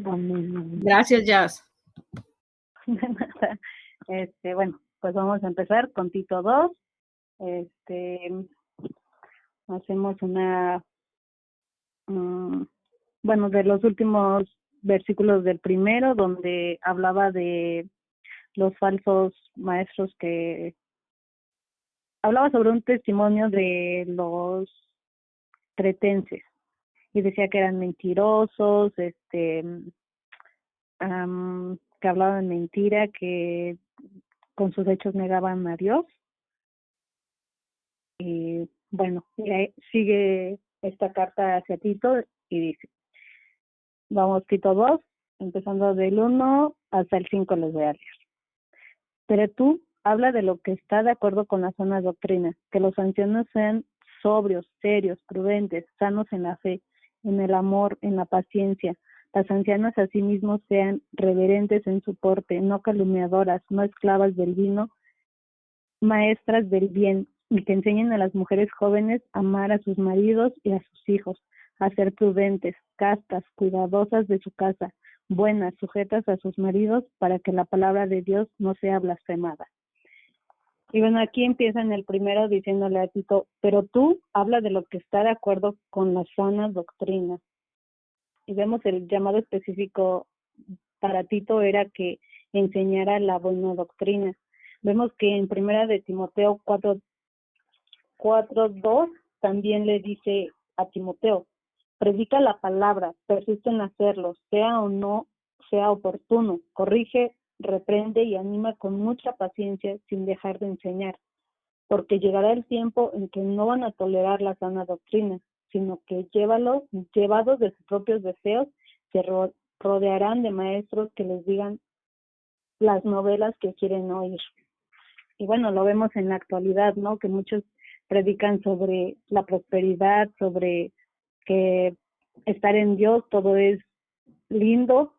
Amén. Gracias, Jazz. Bueno, pues vamos a empezar con Tito 2. Hacemos una, de los últimos versículos del primero, donde hablaba de los falsos maestros, que hablaba sobre un testimonio de los cretenses y decía que eran mentirosos, que hablaban mentira, que con sus hechos negaban a Dios. Y bueno, y ahí sigue esta carta hacia Tito y dice, vamos, Tito 2, empezando del 1 hasta el 5 les voy a leer. Pero tú habla de lo que está de acuerdo con la sana doctrina, que los ancianos sean sobrios, serios, prudentes, sanos en la fe, en el amor, en la paciencia. Las ancianas asimismo sean reverentes en su porte, no calumniadoras, no esclavas del vino, maestras del bien, y que enseñen a las mujeres jóvenes a amar a sus maridos y a sus hijos, a ser prudentes, castas, cuidadosas de su casa, buenas, sujetas a sus maridos, para que la palabra de Dios no sea blasfemada. Y bueno, aquí empieza en el primero diciéndole a Tito, pero tú habla de lo que está de acuerdo con la sana doctrina. Y vemos el llamado específico para Tito era que enseñara la buena doctrina. Vemos que en primera de Timoteo 4:2 también le dice a Timoteo, predica la palabra, persiste en hacerlo, sea o no sea oportuno, corrige, reprende y anima con mucha paciencia sin dejar de enseñar, porque llegará el tiempo en que no van a tolerar la sana doctrina, sino que llevados de sus propios deseos, se rodearán de maestros que les digan las novelas que quieren oír. Y bueno, lo vemos en la actualidad, ¿no? Que muchos predican sobre la prosperidad, sobre que estar en Dios todo es lindo,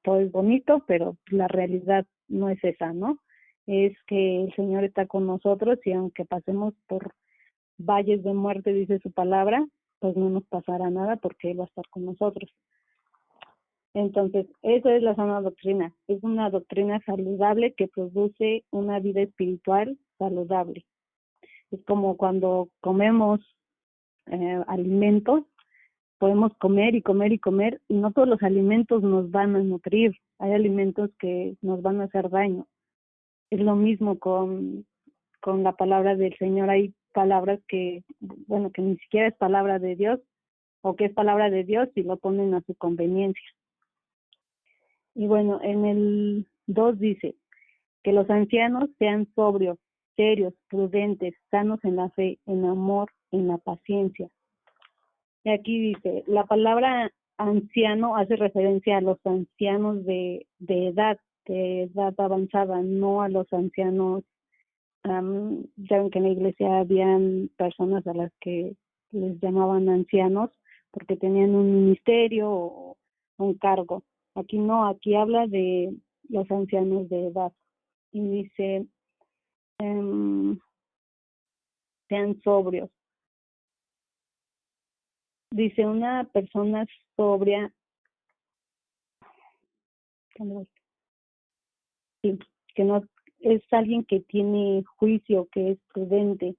todo es bonito, pero la realidad no es esa, ¿no? Es que el Señor está con nosotros y aunque pasemos por valles de muerte, dice su palabra, pues no nos pasará nada porque Él va a estar con nosotros. Entonces, eso es la sana doctrina. Es una doctrina saludable que produce una vida espiritual saludable. Es como cuando comemos alimentos, podemos comer y comer y comer, y no todos los alimentos nos van a nutrir. Hay alimentos que nos van a hacer daño. Es lo mismo con la palabra del Señor. Hay palabras que ni siquiera es palabra de Dios, o que es palabra de Dios y lo ponen a su conveniencia. Y bueno, en el 2 dice que los ancianos sean sobrios, serios, prudentes, sanos en la fe, en amor, en la paciencia. Y aquí dice, la palabra anciano hace referencia a los ancianos de edad avanzada, no a los ancianos. Ya ven que en la iglesia habían personas a las que les llamaban ancianos porque tenían un ministerio o un cargo. Aquí no, aquí habla de los ancianos de edad. Y dice, sean sobrios. Dice, una persona sobria, sí, que no es alguien que tiene juicio, que es prudente.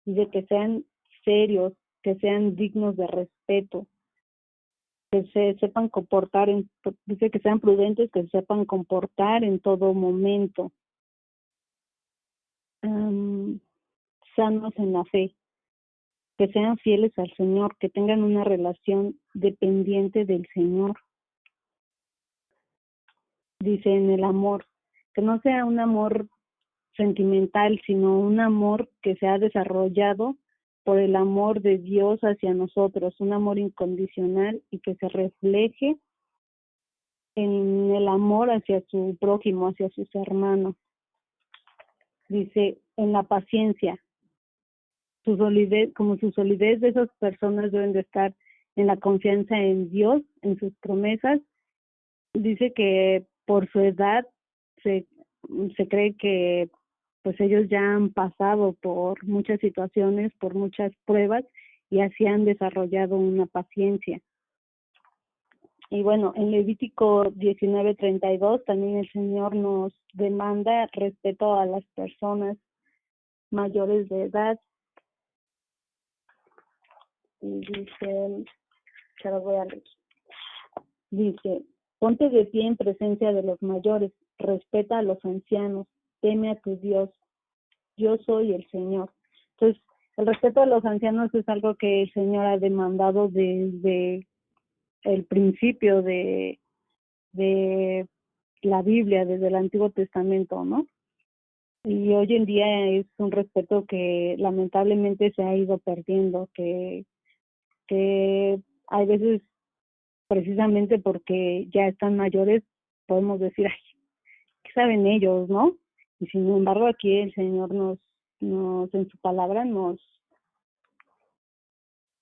Dice que sean serios, que sean dignos de respeto, que se sepan comportar, dice que sean prudentes, que se sepan comportar en todo momento, sanos en la fe, que sean fieles al Señor, que tengan una relación dependiente del Señor. Dice en el amor, que no sea un amor sentimental, sino un amor que se ha desarrollado por el amor de Dios hacia nosotros, un amor incondicional y que se refleje en el amor hacia su prójimo, hacia sus hermanos. Dice, en la paciencia, su solidez de esas personas deben de estar en la confianza en Dios, en sus promesas. Dice que por su edad se cree que pues ellos ya han pasado por muchas situaciones, por muchas pruebas, y así han desarrollado una paciencia. Y bueno, en Levítico 19:32 también el Señor nos demanda respeto a las personas mayores de edad. Y dice, se lo voy a leer. Dice, ponte de pie en presencia de los mayores, respeta a los ancianos, teme a tu Dios, yo soy el Señor. Entonces, el respeto a los ancianos es algo que el Señor ha demandado desde el principio de la Biblia, desde el Antiguo Testamento, ¿no? Y hoy en día es un respeto que lamentablemente se ha ido perdiendo, que hay veces precisamente porque ya están mayores, podemos decir, ay, ¿qué saben ellos, no? Y sin embargo aquí el Señor nos en su palabra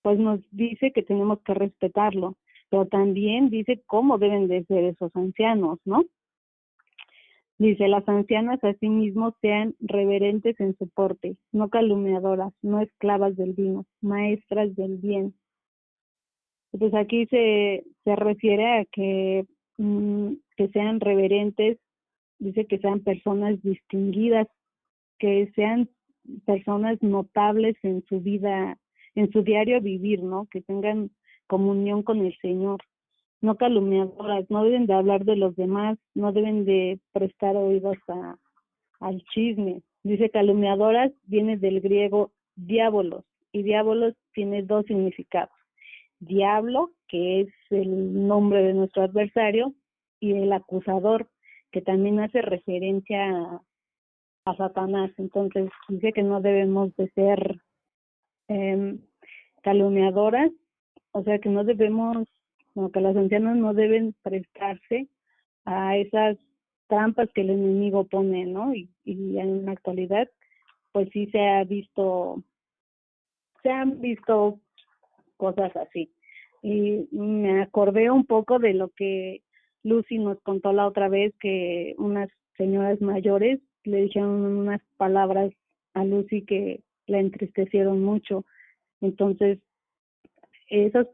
pues nos dice que tenemos que respetarlo, pero también dice cómo deben de ser esos ancianos, ¿no? Dice, las ancianas asimismo sean reverentes en su porte, no calumniadoras, no esclavas del vino, maestras del bien. Pues aquí se refiere a que sean reverentes, dice que sean personas distinguidas, que sean personas notables en su vida, en su diario vivir, ¿no? Que tengan comunión con el Señor, no calumniadoras, no deben de hablar de los demás, no deben de prestar oídos al chisme. Dice calumniadoras viene del griego diabolos, y diabolos tiene dos significados. Diablo, que es el nombre de nuestro adversario, y el acusador, que también hace referencia a Satanás. Entonces dice que no debemos de ser calumniadoras, o sea que no debemos, como que las ancianas no deben prestarse a esas trampas que el enemigo pone, ¿no? Y en la actualidad, pues sí se han visto cosas así. Y me acordé un poco de lo que Lucy nos contó la otra vez, que unas señoras mayores le dijeron unas palabras a Lucy que la entristecieron mucho. Entonces, esas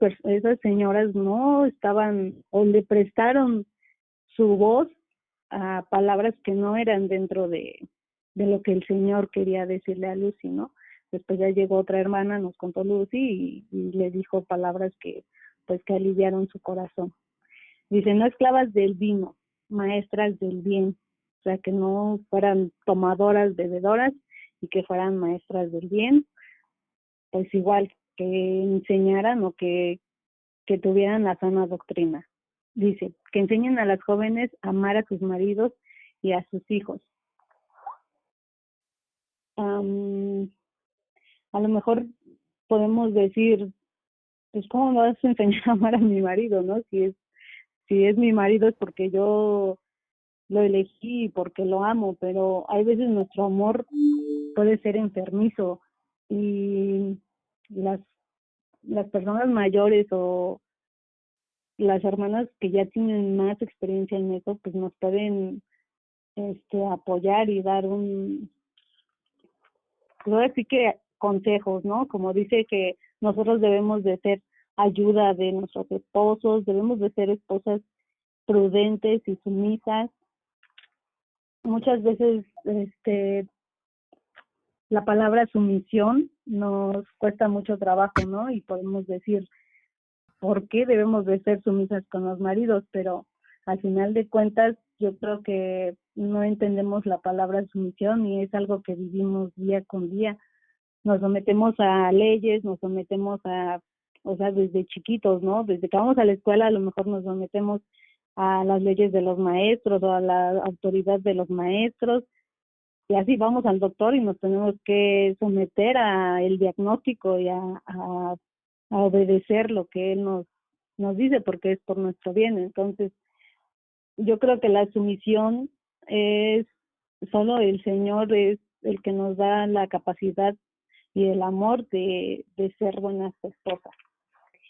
señoras no estaban o le prestaron su voz a palabras que no eran dentro de lo que el Señor quería decirle a Lucy, ¿no? Después ya llegó otra hermana, nos contó Lucy y le dijo palabras que pues que aliviaron su corazón. Dice, no esclavas del vino, maestras del bien, o sea, que no fueran tomadoras, bebedoras, y que fueran maestras del bien, pues igual, que enseñaran o que tuvieran la sana doctrina. Dice, que enseñen a las jóvenes a amar a sus maridos y a sus hijos. A lo mejor podemos decir, pues cómo me vas a enseñar a amar a mi marido, ¿no? Si es mi marido es porque yo lo elegí y porque lo amo, pero hay veces nuestro amor puede ser enfermizo y las personas mayores o las hermanas que ya tienen más experiencia en eso, pues nos pueden apoyar y dar pues así que consejos, ¿no? Como dice que nosotros debemos de ser ayuda de nuestros esposos, debemos de ser esposas prudentes y sumisas. Muchas veces la palabra sumisión nos cuesta mucho trabajo, ¿no? Y podemos decir, ¿por qué debemos de ser sumisas con los maridos? Pero al final de cuentas, yo creo que no entendemos la palabra sumisión y es algo que vivimos día con día. Nos sometemos a leyes, nos sometemos o sea, desde chiquitos, ¿no? Desde que vamos a la escuela a lo mejor nos sometemos a las leyes de los maestros o a la autoridad de los maestros, y así vamos al doctor y nos tenemos que someter a el diagnóstico y a obedecer lo que él nos dice, porque es por nuestro bien. Entonces, yo creo que la sumisión es solo el Señor es el que nos da la capacidad y el amor de ser buenas esposas.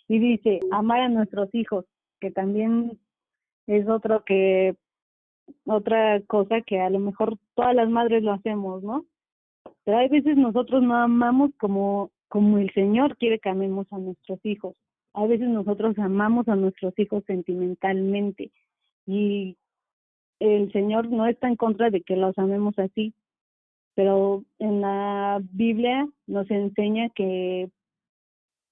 Y dice, amar a nuestros hijos, que también es otra cosa que a lo mejor todas las madres lo hacemos, ¿no? Pero hay veces nosotros no amamos como el Señor quiere que amemos a nuestros hijos. a veces nosotros amamos a nuestros hijos sentimentalmente y el Señor no está en contra de que los amemos así, pero en la Biblia nos enseña que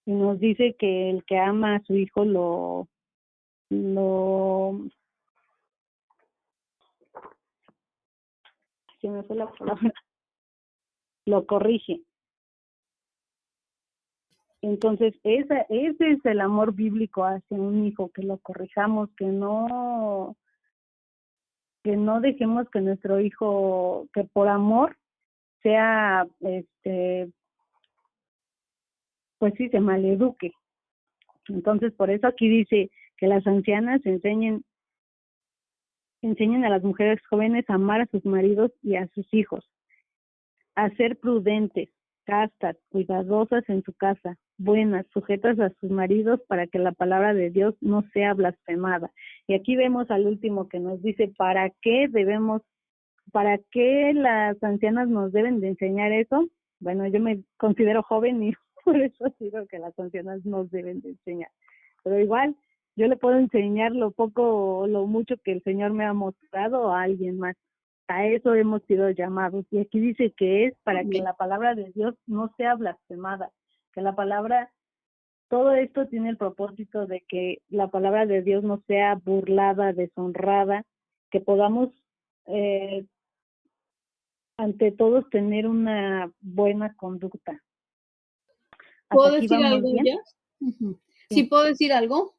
nos dice que el que ama a su hijo lo se me fue la palabra, lo corrige. Entonces, ese es el amor bíblico hacia un hijo, que lo corrijamos, que no dejemos que nuestro hijo, que por amor sea, pues sí, se maleduque. Entonces, por eso aquí dice que las ancianas enseñen a las mujeres jóvenes a amar a sus maridos y a sus hijos, a ser prudentes, castas, cuidadosas en su casa, buenas, sujetas a sus maridos para que la palabra de Dios no sea blasfemada. Y aquí vemos al último que nos dice para qué las ancianas nos deben de enseñar eso. Bueno, yo me considero joven y por eso digo que las ancianas nos deben de enseñar. Pero igual, yo le puedo enseñar lo poco o lo mucho que el Señor me ha mostrado a alguien más. A eso hemos sido llamados. Y aquí dice que es para que la palabra de Dios no sea blasfemada. Que la palabra, todo esto tiene el propósito de que la palabra de Dios no sea burlada, deshonrada, que podamos ante todos tener una buena conducta. ¿Puedo decir algo ya? Sí, ¿puedo decir algo?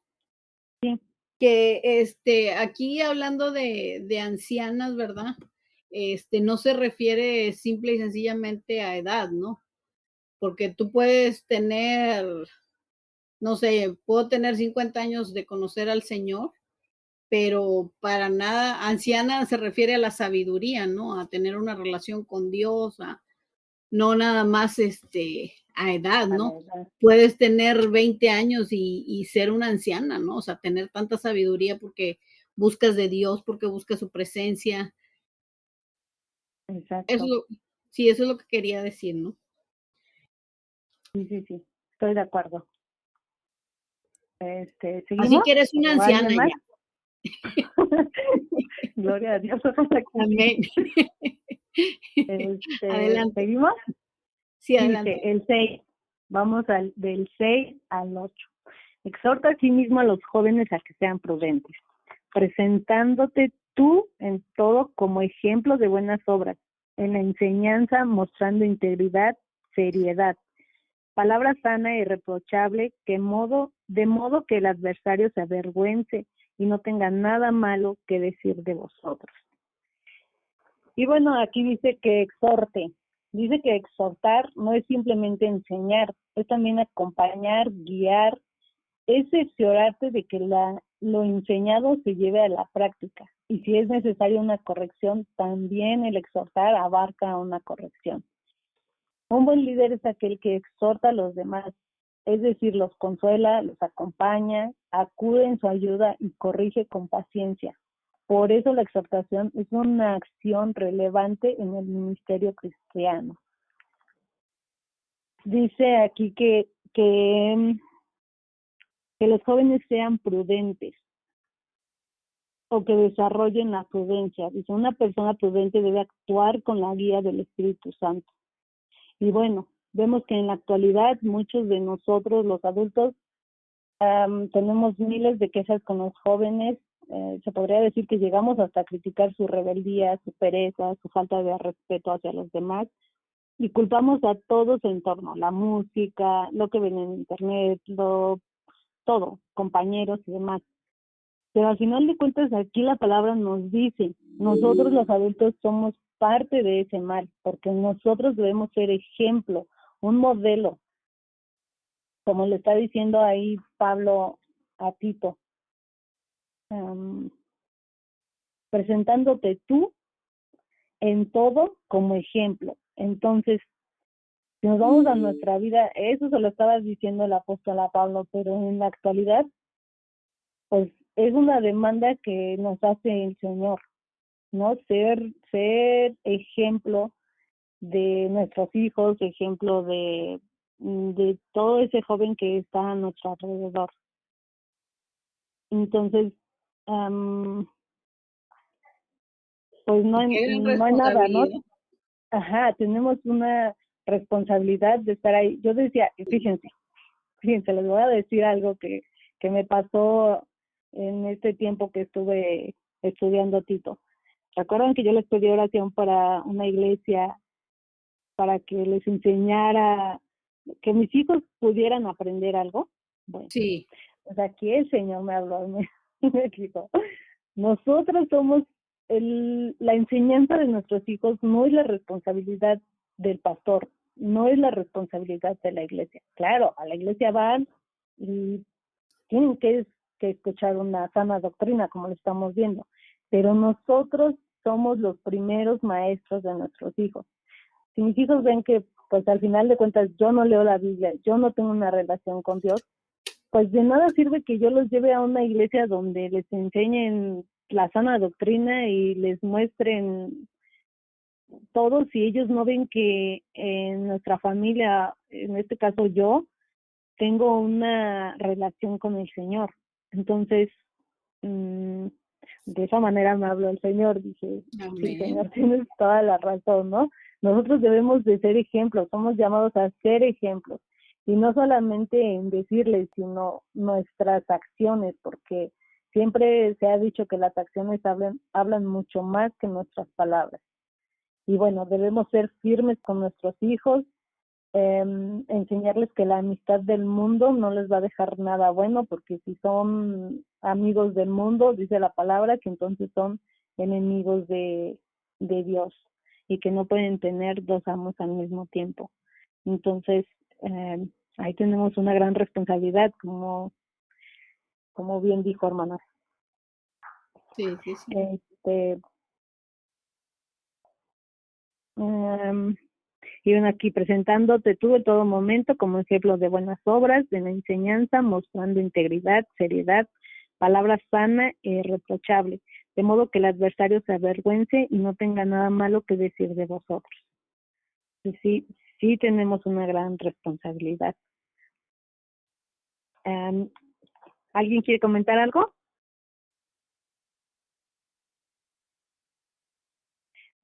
Sí. Que aquí hablando de ancianas, ¿verdad? No se refiere simple y sencillamente a edad, ¿no? Porque tú puedes tener, no sé, puedo tener 50 años de conocer al Señor, pero para nada, anciana se refiere a la sabiduría, ¿no? A tener una relación con Dios, no nada más a edad, ¿no? Puedes tener 20 años y ser una anciana, ¿no? O sea, tener tanta sabiduría porque buscas de Dios, porque buscas su presencia. Exacto. Sí, eso es lo que quería decir, ¿no? Sí, estoy de acuerdo. ¿Seguimos? Así que eres una anciana ya. Gloria a Dios. Amén. Adelante. ¿Seguimos? Sí, adelante. Dice el 6. Vamos del 6 al 8. Exhorta a sí mismo a los jóvenes a que sean prudentes, presentándote tú en todo como ejemplo de buenas obras, en la enseñanza mostrando integridad, seriedad, palabra sana y irreprochable, de modo que el adversario se avergüence y no tenga nada malo que decir de vosotros. Y bueno, aquí dice que exhorte. Dice que exhortar no es simplemente enseñar, es también acompañar, guiar, es cerciorarte de que lo enseñado se lleve a la práctica. Y si es necesaria una corrección, también el exhortar abarca una corrección. Un buen líder es aquel que exhorta a los demás, es decir, los consuela, los acompaña, acude en su ayuda y corrige con paciencia. Por eso la exhortación es una acción relevante en el ministerio cristiano. Dice aquí que los jóvenes sean prudentes o que desarrollen la prudencia. Dice, una persona prudente debe actuar con la guía del Espíritu Santo. Y bueno, vemos que en la actualidad muchos de nosotros, los adultos, tenemos miles de quejas con los jóvenes. Se podría decir que llegamos hasta criticar su rebeldía, su pereza, su falta de respeto hacia los demás y culpamos a todos en torno, la música, lo que ven en internet, todo, compañeros y demás. Pero al final de cuentas aquí la palabra nos dice, nosotros los adultos somos parte de ese mal, porque nosotros debemos ser ejemplo, un modelo, como le está diciendo ahí Pablo a Tito, presentándote tú en todo como ejemplo. Entonces, si nos vamos a nuestra vida, eso se lo estaba diciendo el apóstol a Pablo, pero en la actualidad, pues es una demanda que nos hace el Señor, ¿no? Ser ejemplo de nuestros hijos, ejemplo de de todo ese joven que está a nuestro alrededor. Entonces, pues no hay, Qué gran no hay nada, ¿no? responsabilidad. Ajá, tenemos una responsabilidad de estar ahí. Yo decía, fíjense, les voy a decir algo que me pasó en este tiempo que estuve estudiando Tito. ¿Recuerdan que yo les pedí oración para una iglesia, para que les enseñara, que mis hijos pudieran aprender algo? Bueno, Sí, pues aquí el Señor me habló y me dijo, nosotros somos la enseñanza de nuestros hijos, no es la responsabilidad del pastor, no es la responsabilidad de la iglesia. Claro, a la iglesia van y tienen que escuchar una sana doctrina, como lo estamos viendo, pero nosotros somos los primeros maestros de nuestros hijos. Si mis hijos ven que, pues al final de cuentas, yo no leo la Biblia, yo no tengo una relación con Dios, pues de nada sirve que yo los lleve a una iglesia donde les enseñen la sana doctrina y les muestren todo si ellos no ven que en nuestra familia, en este caso yo, tengo una relación con el Señor. Entonces, de esa manera me habló el Señor. Dije, sí, Señor, tienes toda la razón, ¿no? Nosotros debemos de ser ejemplos, somos llamados a ser ejemplos. Y no solamente en decirles, sino nuestras acciones, porque siempre se ha dicho que las acciones hablan mucho más que nuestras palabras. Y bueno, debemos ser firmes con nuestros hijos, enseñarles que la amistad del mundo no les va a dejar nada bueno, porque si son amigos del mundo, dice la palabra, que entonces son enemigos de Dios y que no pueden tener dos amos al mismo tiempo. Entonces, ahí tenemos una gran responsabilidad, como bien dijo hermana. Sí, sí, sí. Y ven aquí presentándote tú en todo momento como ejemplo de buenas obras, de la enseñanza, mostrando integridad, seriedad, palabra sana e irreprochable, de modo que el adversario se avergüence y no tenga nada malo que decir de vosotros. Y sí tenemos una gran responsabilidad. ¿Alguien quiere comentar algo?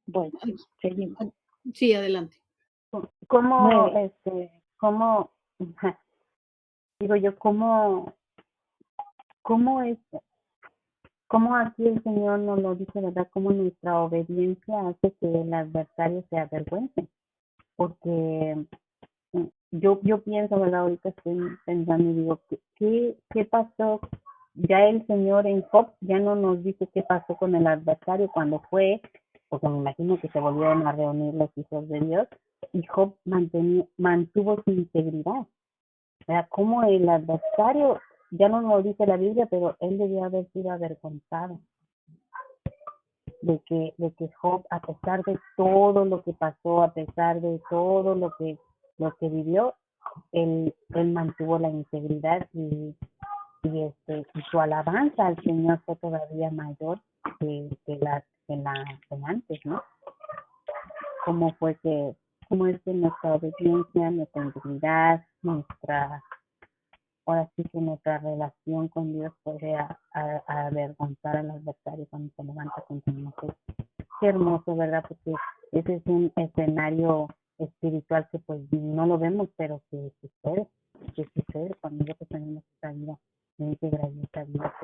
Bueno, seguimos. Sí, adelante. ¿Cómo, digo yo, cómo es, cómo aquí el Señor nos lo dice, ¿verdad? Cómo nuestra obediencia hace que el adversario se avergüence? Porque yo pienso, ¿verdad? Ahorita estoy pensando y digo, ¿qué pasó? Ya el Señor en Job ya no nos dice qué pasó con el adversario cuando fue, porque me imagino que se volvieron a reunir los hijos de Dios, y Job mantuvo su integridad. O sea, como el adversario, ya no nos dice la Biblia, pero él debió haber sido avergonzado de que Job, a pesar de todo lo que pasó, a pesar de todo lo que vivió, él mantuvo la integridad y su alabanza al Señor fue todavía mayor que la de antes, ¿no? Cómo es que nuestra obediencia, nuestra integridad, ahora sí que nuestra relación con Dios puede avergonzar al adversario cuando se levanta contra nosotros. Qué hermoso, ¿verdad? Porque ese es un escenario espiritual que pues no lo vemos, pero que sucede cuando nosotros tenemos esta vida íntegra y esta vida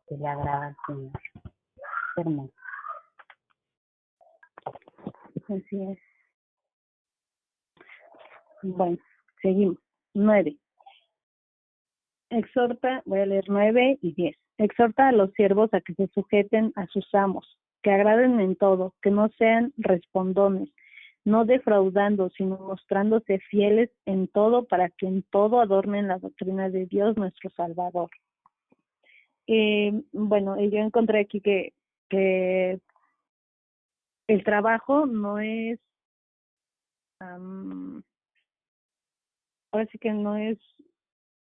que le agrada al Señor. Qué hermoso. Así es. Bueno, seguimos. 9. Exhorta, voy a leer 9 y 10. Exhorta a los siervos a que se sujeten a sus amos, que agraden en todo, que no sean respondones, no defraudando, sino mostrándose fieles en todo, para que en todo adornen la doctrina de Dios nuestro Salvador. Bueno, yo encontré aquí que el trabajo no es, ahora sí que no es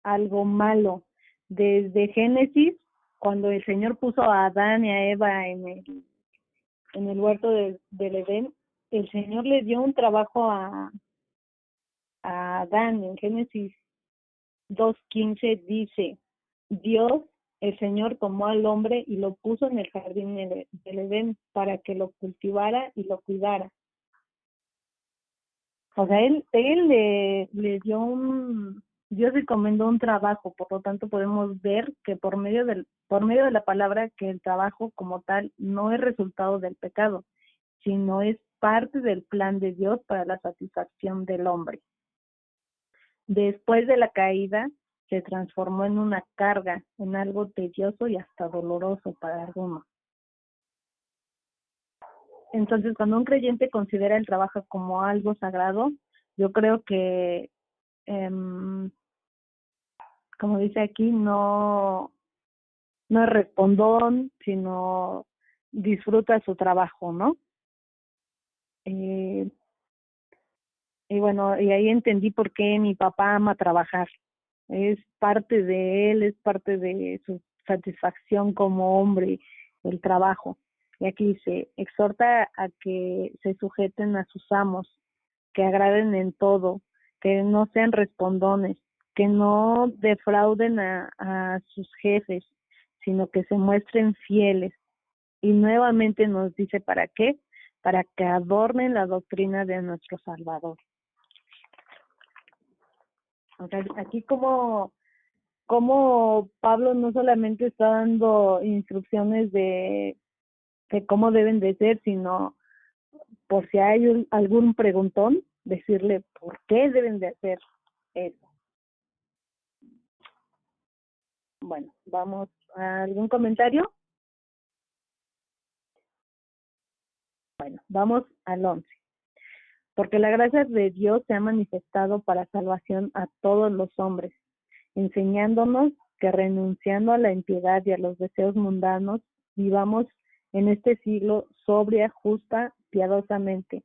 algo malo. Desde Génesis, cuando el Señor puso a Adán y a Eva en el huerto del Edén, el Señor le dio un trabajo a a Adán. En Génesis 2:15 dice, Dios, el Señor, tomó al hombre y lo puso en el jardín del Edén para que lo cultivara y lo cuidara. O sea, él le dio Dios recomendó un trabajo. Por lo tanto podemos ver que por medio de la palabra, que el trabajo como tal no es resultado del pecado, sino es parte del plan de Dios para la satisfacción del hombre. Después de la caída, se transformó en una carga, en algo tedioso y hasta doloroso para algunos. Entonces, cuando un creyente considera el trabajo como algo sagrado, yo creo que, como dice aquí, no es respondón, sino disfruta su trabajo, ¿no? Y bueno, y ahí entendí por qué mi papá ama trabajar. Es parte de él, es parte de su satisfacción como hombre, el trabajo. Y aquí dice, exhorta a que se sujeten a sus amos, que agraden en todo, que no sean respondones, que no defrauden a sus jefes, sino que se muestren fieles. Y nuevamente nos dice, ¿para qué? Para que adornen la doctrina de nuestro Salvador. O sea, aquí como Pablo no solamente está dando instrucciones de cómo deben de ser, sino por si hay algún preguntón, decirle por qué deben de hacer eso. Bueno, vamos a algún comentario. Bueno, vamos al 11. Porque la gracia de Dios se ha manifestado para salvación a todos los hombres, enseñándonos que renunciando a la impiedad y a los deseos mundanos, vivamos en este siglo sobria, justa, piadosamente.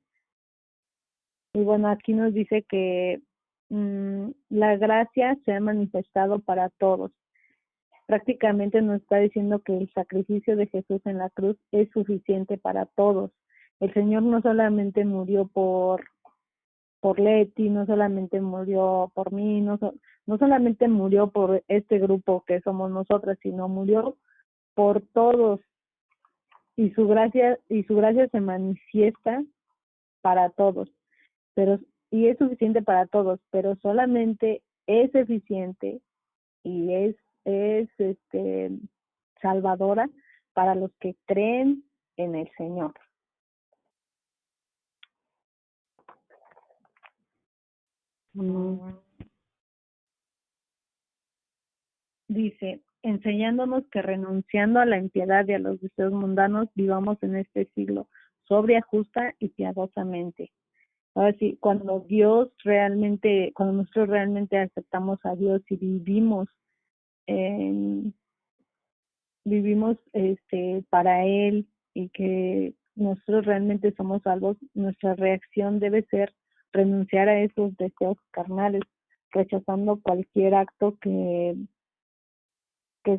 Y bueno, aquí nos dice que la gracia se ha manifestado para todos. Prácticamente nos está diciendo que el sacrificio de Jesús en la cruz es suficiente para todos. El Señor no solamente murió por Leti, no solamente murió por mí, no solamente murió por este grupo que somos nosotras, sino murió por todos. Y su gracia se manifiesta para todos. Y es suficiente para todos, pero solamente es eficiente y es salvadora para los que creen en el Señor. Dice, enseñándonos que renunciando a la impiedad y a los deseos mundanos, vivamos en este siglo sobria, justa y piadosamente. Ahora sí, cuando nosotros realmente aceptamos a Dios y vivimos para Él, y que nosotros realmente somos salvos, nuestra reacción debe ser renunciar a esos deseos carnales, rechazando cualquier acto que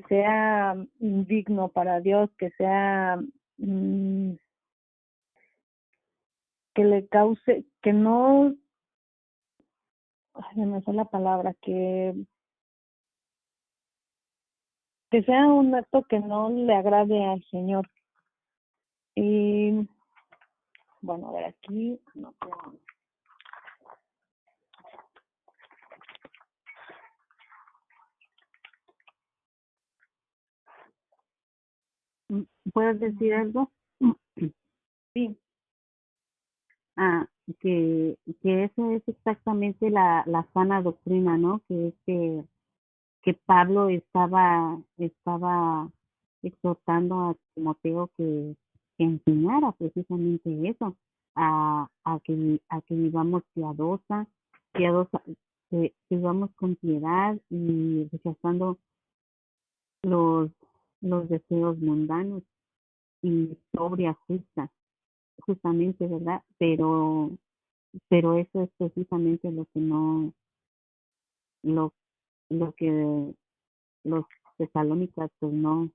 sea indigno para Dios, que sea que le cause, que no, no sé la palabra, que sea un acto que no le agrade al Señor. Y bueno, a ver, aquí no tengo. ¿Puedes decir algo? Sí. Que eso es exactamente la sana doctrina, ¿no? Que Pablo estaba exhortando a Timoteo que enseñara precisamente eso, a que vivamos que vivamos con piedad y rechazando los deseos mundanos y sobria, justamente, ¿verdad? Pero eso es precisamente lo que no, lo que los tesalónicas, pues no,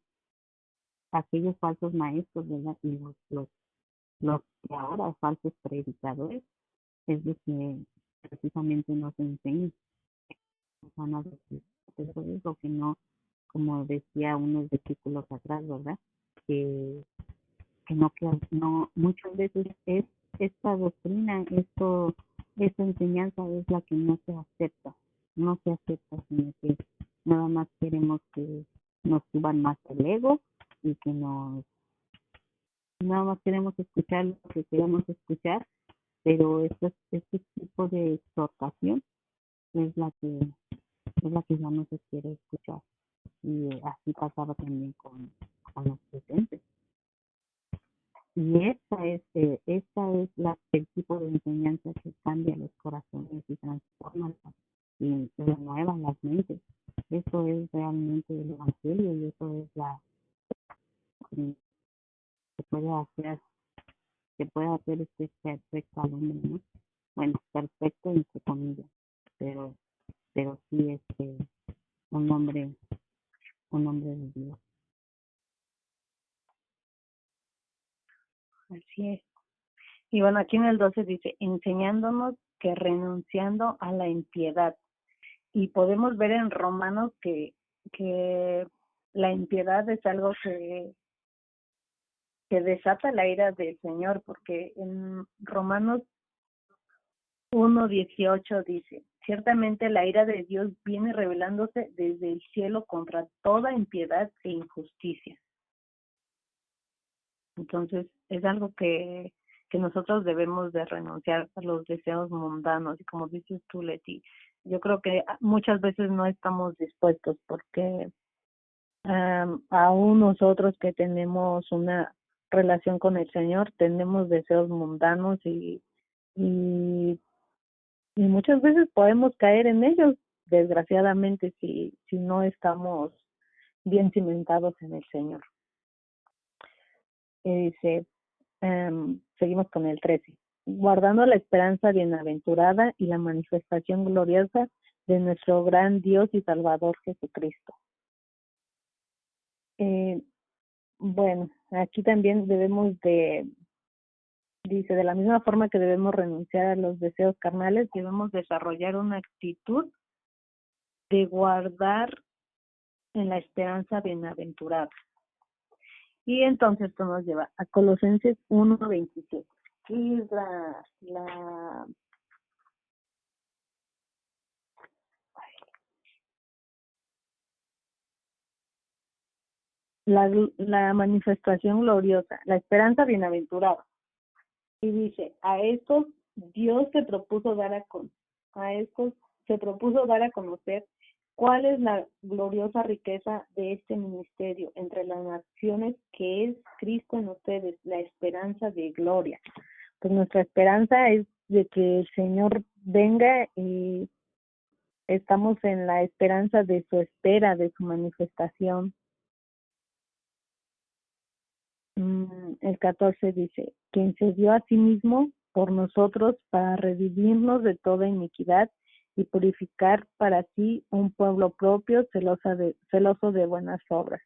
aquellos falsos maestros, ¿verdad? Y los que ahora falsos predicadores, es de que precisamente nos enseña. Eso es lo que no, como decía unos versículos atrás, ¿verdad? Que, que no, muchas veces es esta doctrina, esta enseñanza es la que no se acepta, sino que nada más queremos que nos suban más el ego y que nada más queremos escuchar lo que queremos escuchar, pero este tipo de exhortación es la que ya no se quiere escuchar. Y así pasaba también con los presentes. Y esta es el tipo de enseñanza que cambia los corazones y transforma y renueva las mentes. Eso es realmente el Evangelio y eso es se puede hacer, se puede hacer este perfecto al hombre, ¿no? Bueno, perfecto entre comillas, pero sí un hombre, un hombre de Dios. Así es. Y bueno, aquí en el 12 dice, enseñándonos que renunciando a la impiedad. Y podemos ver en Romanos que la impiedad es algo que desata la ira del Señor, porque en Romanos 1:18 dice, ciertamente la ira de Dios viene revelándose desde el cielo contra toda impiedad e injusticia. Entonces, es algo que nosotros debemos de renunciar a los deseos mundanos. Y como dices tú, Leti, yo creo que muchas veces no estamos dispuestos porque aún nosotros que tenemos una relación con el Señor, tenemos deseos mundanos y muchas veces podemos caer en ellos, desgraciadamente, si no estamos bien cimentados en el Señor. Y dice, seguimos con el 13. Guardando la esperanza bienaventurada y la manifestación gloriosa de nuestro gran Dios y Salvador Jesucristo. Bueno, aquí también debemos dice, de la misma forma que debemos renunciar a los deseos carnales, debemos desarrollar una actitud de guardar en la esperanza bienaventurada. Y entonces esto nos lleva a Colosenses 1:27. Aquí es la manifestación gloriosa, la esperanza bienaventurada. Y dice, a estos se propuso dar a conocer cuál es la gloriosa riqueza de este ministerio entre las naciones, que es Cristo en ustedes, la esperanza de gloria. Pues nuestra esperanza es de que el Señor venga y estamos en la esperanza de su espera, de su manifestación. El 14 dice, quien se dio a sí mismo por nosotros para redimirnos de toda iniquidad y purificar para sí un pueblo propio, celoso de buenas obras.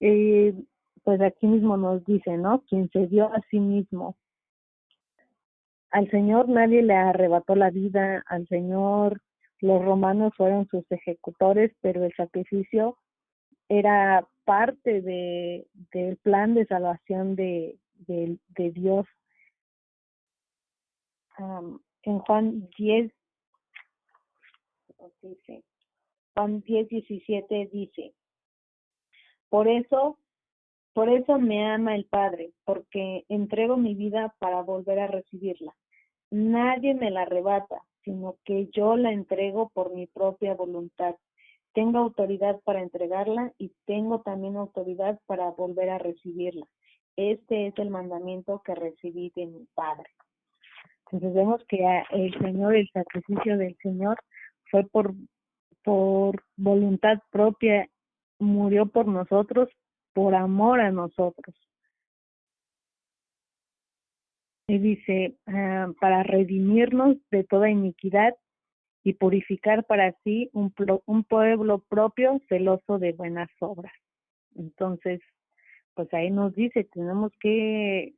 Pues aquí mismo nos dice, ¿no? Quien se dio a sí mismo. Al Señor nadie le arrebató la vida, al Señor los romanos fueron sus ejecutores, pero el sacrificio era parte del plan de salvación de Dios. En Juan 10:17 dice, por eso me ama el Padre, porque entrego mi vida para volver a recibirla. Nadie me la arrebata, sino que yo la entrego por mi propia voluntad. Tengo autoridad para entregarla y tengo también autoridad para volver a recibirla. Este es el mandamiento que recibí de mi Padre. Entonces vemos que el sacrificio del Señor fue por voluntad propia, murió por nosotros, por amor a nosotros. Y dice, para redimirnos de toda iniquidad y purificar para sí un pueblo propio, celoso de buenas obras. Entonces, pues ahí nos dice, tenemos que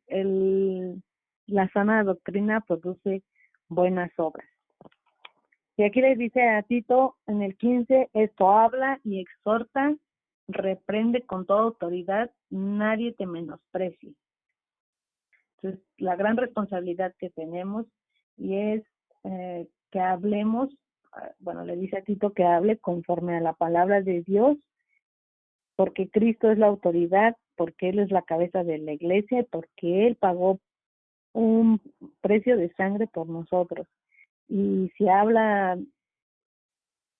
la sana doctrina produce buenas obras. Y aquí les dice a Tito en el 15, esto habla y exhorta, reprende con toda autoridad, nadie te menosprecie. Entonces, la gran responsabilidad que tenemos y es que hablemos, bueno, le dice a Tito que hable conforme a la palabra de Dios, porque Cristo es la autoridad, porque Él es la cabeza de la iglesia, porque Él pagó un precio de sangre por nosotros. Y si habla,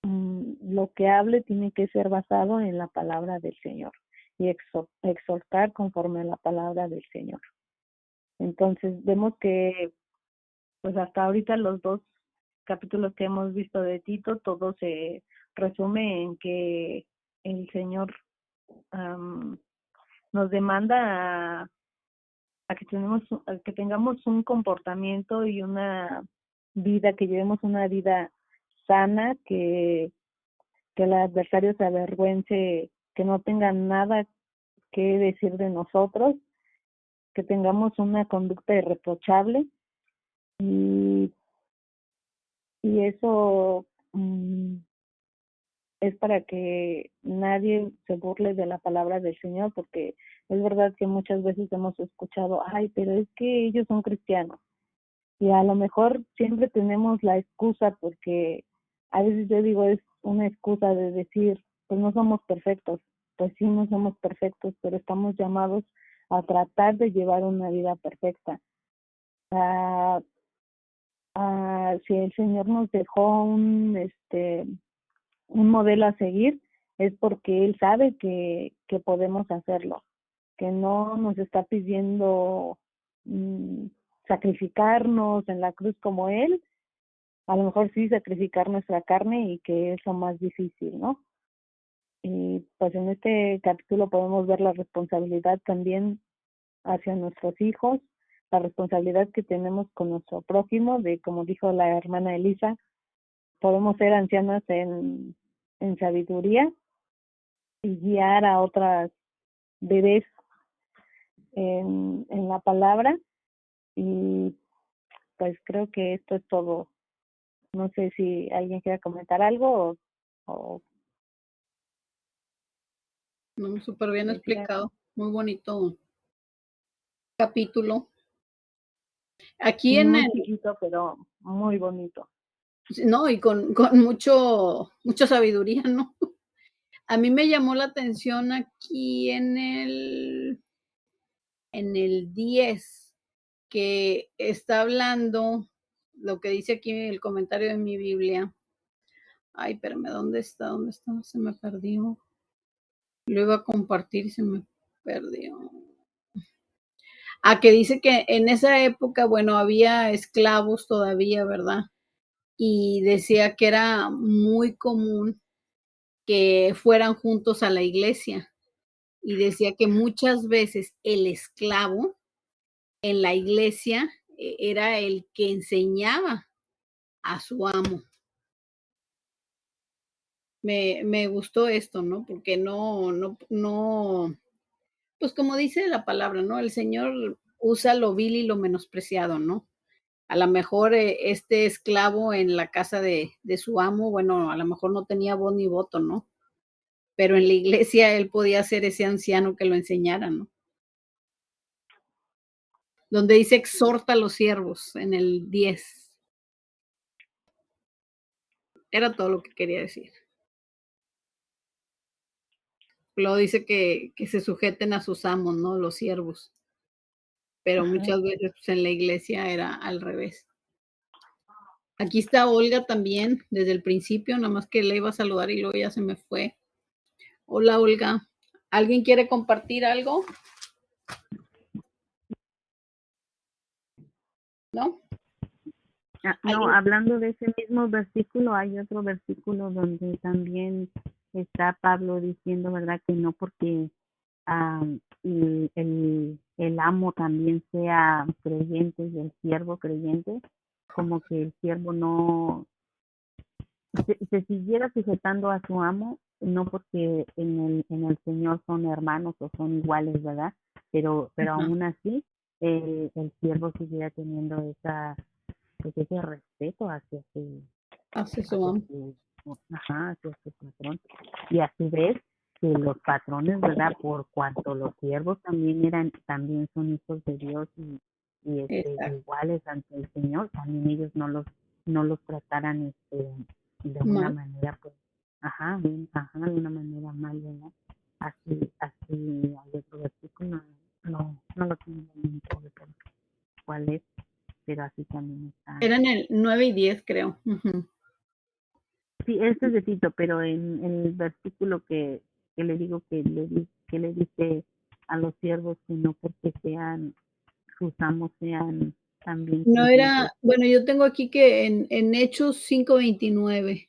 lo que hable tiene que ser basado en la palabra del Señor y exhortar conforme a la palabra del Señor. Entonces vemos que pues hasta ahorita los 2 capítulos que hemos visto de Tito, todo se resume en que el Señor nos demanda a que tengamos un comportamiento y una vida, que llevemos una vida sana, que el adversario se avergüence, que no tenga nada que decir de nosotros, que tengamos una conducta irreprochable y eso es para que nadie se burle de la palabra del Señor, porque es verdad que muchas veces hemos escuchado, ay, pero es que ellos son cristianos. Y a lo mejor siempre tenemos la excusa, porque a veces yo digo, es una excusa de decir, pues no somos perfectos. Pues sí, no somos perfectos, pero estamos llamados a tratar de llevar una vida perfecta. Si el Señor nos dejó un modelo a seguir, es porque Él sabe que podemos hacerlo, que no nos está pidiendo sacrificarnos en la cruz como Él, a lo mejor sí sacrificar nuestra carne, y que es lo más difícil, ¿no? Y pues en este capítulo podemos ver la responsabilidad también hacia nuestros hijos, la responsabilidad que tenemos con nuestro prójimo, de como dijo la hermana Elisa, podemos ser ancianas en sabiduría y guiar a otras bebés en la palabra. Y pues creo que esto es todo. No sé si alguien quiera comentar algo o No, súper bien explicado, muy bonito capítulo. Aquí en muy chiquito, pero muy bonito. No, y con mucha sabiduría, ¿no? A mí me llamó la atención aquí en el 10, que está hablando, lo que dice aquí el comentario de mi Biblia. Ay, espérame, ¿dónde está? ¿Dónde está? Se me perdió. Lo iba a compartir y se me perdió. Que dice que en esa época, bueno, había esclavos todavía, ¿verdad? Y decía que era muy común que fueran juntos a la iglesia. Y decía que muchas veces el esclavo en la iglesia era el que enseñaba a su amo. Me gustó esto, ¿no? Porque no, pues como dice la palabra, ¿no? El Señor usa lo vil y lo menospreciado, ¿no? A lo mejor este esclavo en la casa de su amo, bueno, a lo mejor no tenía voz ni voto, ¿no? Pero en la iglesia él podía ser ese anciano que lo enseñara, ¿no? Donde dice exhorta a los siervos en el 10. Era todo lo que quería decir. Luego dice que se sujeten a sus amos, ¿no? Los siervos. Pero Ajá. muchas veces pues, en la iglesia era al revés. Aquí está Olga también, desde el principio, nada más que le iba a saludar y luego ya se me fue. Hola, Olga. ¿Alguien quiere compartir algo? ¿No? No, hablando de ese mismo versículo, hay otro versículo donde también está Pablo diciendo, ¿verdad? Que no porque el amo también sea creyente y el siervo creyente, como que el siervo no se siguiera sujetando a su amo, no porque en el Señor son hermanos o son iguales, ¿verdad? Pero aún así el siervo siguiera teniendo pues ese respeto hacia su, Hace su hacia amo. hacia su patrón. Y a su vez, que los patrones, ¿verdad? Por cuanto los siervos también son hijos de Dios y Exacto. iguales ante el Señor, también ellos no los trataran de una Mal. manera, pues, de una manera mal, ¿verdad? Así, hay otro versículo, no lo tengo en mente ahorita cuál es, pero así también está. Eran el 9 y 10, creo. Ujú. Sí, este es de Tito, pero en el versículo que le digo que le dice a los siervos que no porque sus amos sean también No era, creyentes. bueno, yo tengo aquí que en Hechos 5:29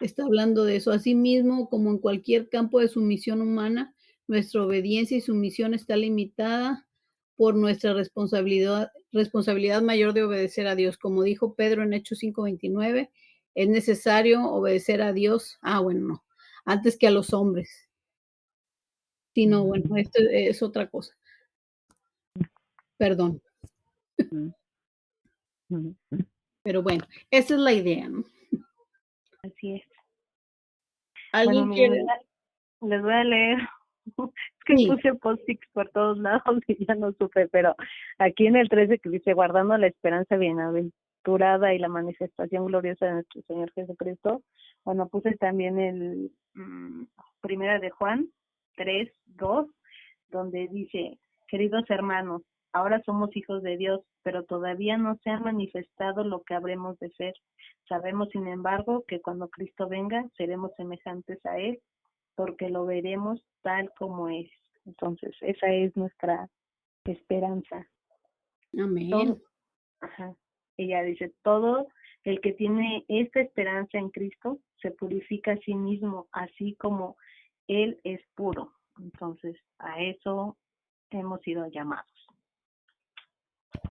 está hablando de eso. Asimismo, como en cualquier campo de sumisión humana, nuestra obediencia y sumisión está limitada por nuestra responsabilidad mayor de obedecer a Dios. Como dijo Pedro en Hechos 5:29, es necesario obedecer a Dios. Bueno, no, antes que a los hombres. Sí, no, bueno, Ujú, esto es otra cosa. Perdón, ujú, ujú, ujú. pero bueno, esa es la idea, ¿no? Así es. Bueno, ¿Alguien miren, quiere? les voy a leer. Es que Sí, puse post-its por todos lados y ya no supe, pero aquí en el 13 que dice, guardando la esperanza bienaventurada y la manifestación gloriosa de nuestro Señor Jesucristo, bueno, puse también el primera de Juan 3:2, donde dice, queridos hermanos, ahora somos hijos de Dios, pero todavía no se ha manifestado lo que habremos de ser. Sabemos, sin embargo, que cuando Cristo venga, seremos semejantes a Él, porque lo veremos tal como es. Entonces, esa es nuestra esperanza. amén. Todo, ella dice, todo el que tiene esta esperanza en Cristo se purifica a sí mismo, así como Él es puro. Entonces, a eso hemos sido llamados.